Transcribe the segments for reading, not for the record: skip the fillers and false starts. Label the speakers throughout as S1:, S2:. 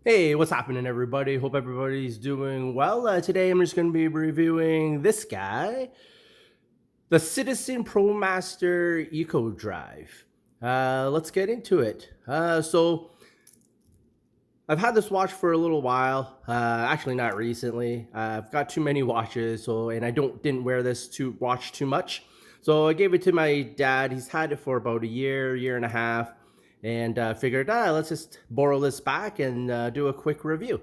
S1: Hey, what's happening, everybody? Hope everybody's doing well. Today, I'm just going to be reviewing this guy, the Citizen Promaster Eco Drive. Let's get into it. I've had this watch for a little while. Actually, not recently. I've got too many watches, and I didn't wear this to watch too much. So I gave it to my dad. He's had it for about a year and a half, and figured, let's just borrow this back and do a quick review.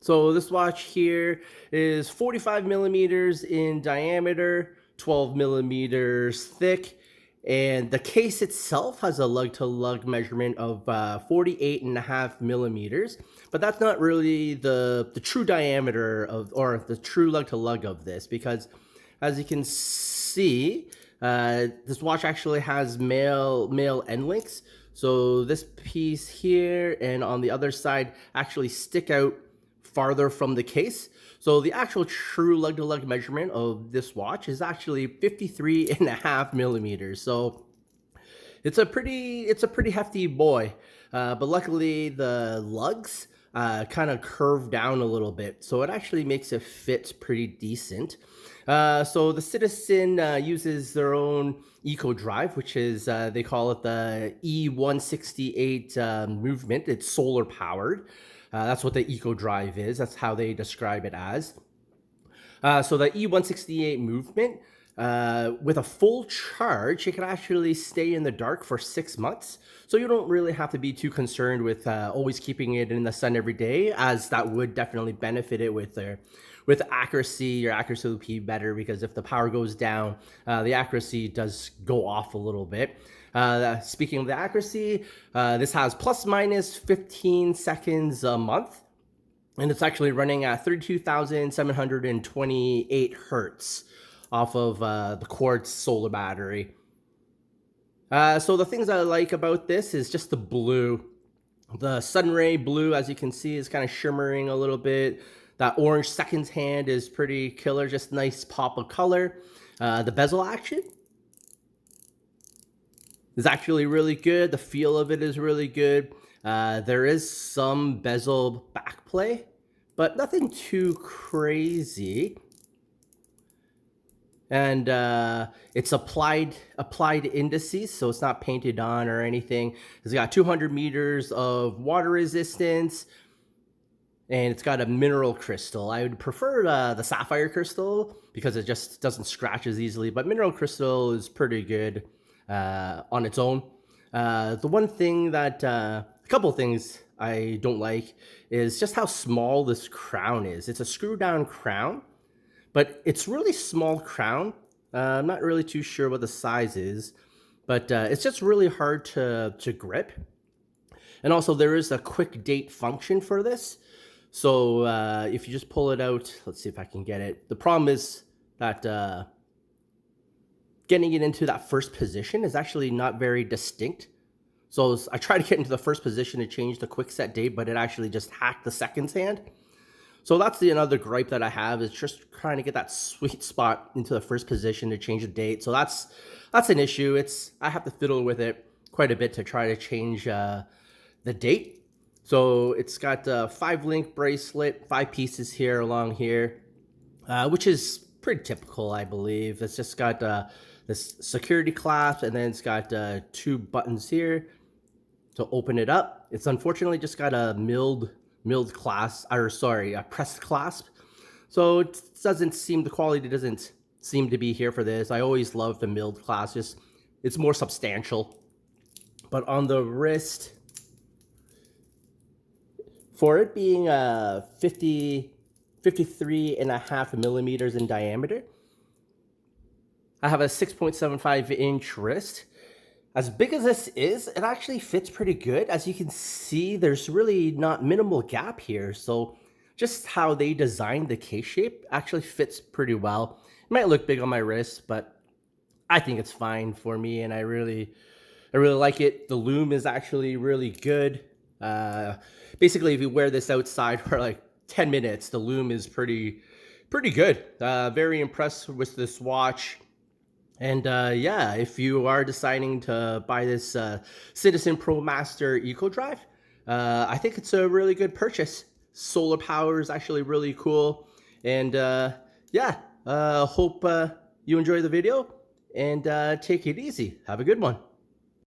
S1: So this watch here is 45 millimeters in diameter, 12 millimeters thick, and the case itself has a lug-to-lug measurement of 48.5 millimeters, but that's not really the true diameter of, or the true lug-to-lug of this, because as you can see, this watch actually has male end links. So this piece here and on the other side actually stick out farther from the case. So the actual true lug-to-lug measurement of this watch is actually 53.5 millimeters. So it's a pretty hefty boy. But luckily the lugs kind of curve down a little bit, so it actually makes it fit pretty decent. So the Citizen uses their own Eco Drive, which is they call it the E168 movement. It's solar powered. That's what the Eco Drive is. That's how they describe it as. So the E168 movement, with a full charge, it can actually stay in the dark for 6 months. So you don't really have to be too concerned with always keeping it in the sun every day, as that would definitely benefit it with accuracy. Your accuracy will be better, because if the power goes down, the accuracy does go off a little bit. Speaking of the accuracy, this has plus minus 15 seconds a month, and it's actually running at 32,728 hertz off of the quartz solar battery. So the things I like about this is just the blue. The sunray blue, as you can see, is kind of shimmering a little bit. That orange seconds hand is pretty killer, just nice pop of color. The bezel action is actually really good. The feel of it is really good. There is some bezel backplay, but nothing too crazy. And it's applied indices, so it's not painted on or anything. It's got 200 meters of water resistance, and it's got a mineral crystal. I would prefer the sapphire crystal, because it just doesn't scratch as easily, but mineral crystal is pretty good on its own. The one thing that, a couple things I don't like is just how small this crown is. It's a screw down crown, but it's really small crown. I'm not really too sure what the size is, but it's just really hard to grip. And also there is a quick date function for this. So if you just pull it out, let's see if I can get it. The problem is that getting it into that first position is actually not very distinct. So I tried to get into the first position to change the quick set date, but it actually just hacked the seconds hand. So that's another gripe that I have, is just trying to get that sweet spot into the first position to change the date. So that's an issue. I have to fiddle with it quite a bit to try to change the date. So it's got a 5-link bracelet, 5 pieces here along here, which is pretty typical, I believe. It's just got this security clasp, and then it's got 2 buttons here to open it up. It's unfortunately just got a milled clasp, or sorry, a pressed clasp. So it doesn't seem, the quality doesn't seem to be here for this. I always love the milled clasp, it's more substantial. But on the wrist, for it being 53.5 millimeters in diameter, I have a 6.75 inch wrist. As big as this is, it actually fits pretty good. As you can see, there's really not minimal gap here. So just how they designed the case shape actually fits pretty well. It might look big on my wrist, but I think it's fine for me, and I really like it. The loom is actually really good. Basically, if you wear this outside for like 10 minutes, the loom is pretty good. Very impressed with this watch. And yeah, if you are deciding to buy this Citizen Promaster Eco Drive, I think it's a really good purchase. Solar power is actually really cool. And yeah, hope you enjoy the video, and take it easy. Have a good one.